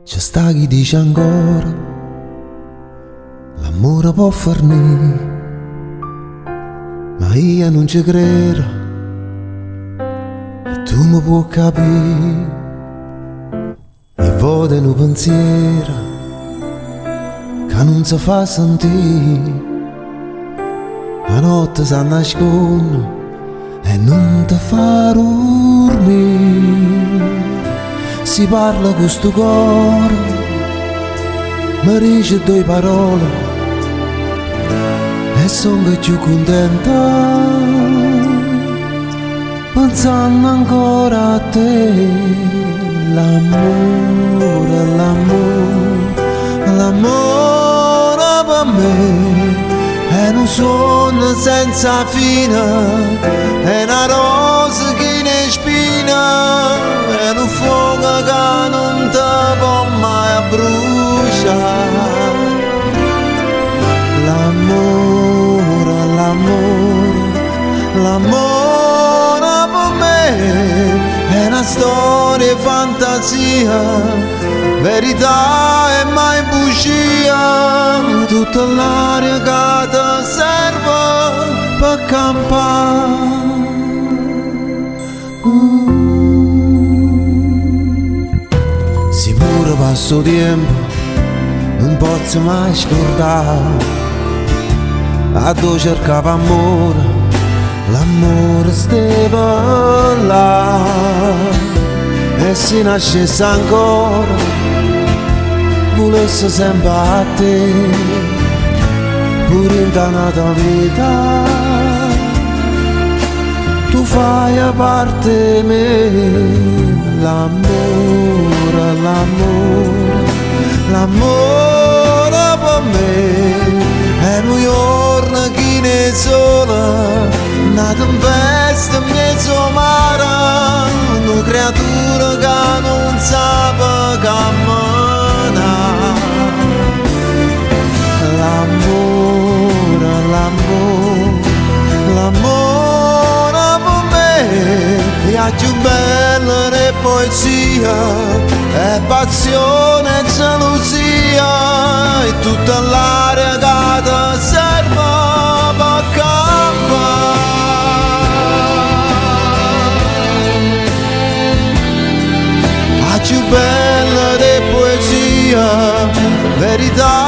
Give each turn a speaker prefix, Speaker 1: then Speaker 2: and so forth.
Speaker 1: C'è sta chi dice ancora, l'amore può fornire, ma io non ci credo, e tu mi puoi capire. E vuole un pensiero che non si fa sentire, la notte si nasconde e non ti fa dormire. Si parla con sto cuore, mi dice due parole e sono più contenta, pensando ancora a te. L'amore, l'amore, l'amore per me è un sogno senza fine, è una rosa che ne spina, è un fuoco che non ti può mai bruciare. L'amore, l'amore, l'amore per me è una storia e fantasia, verità e mai bugia, tutta l'aria che ti serve per campare. Si pure passo tempo non posso mai scordare, a dove cercavo amore, l'amore stava là. E se nascesse ancora, volesse sempre a te, pure in tanta vita, tu fai a parte me. L'amore, l'amore, l'amore per me è un giorno che ne sola, una tempesta in mezzo al mare, una creatura che non sa camminare. L'amore, l'amore, l'amore per me è più bella di poesia, è passione e gelosia, e tutta l'aria che ti serve per campare. Più bella di poesia, verità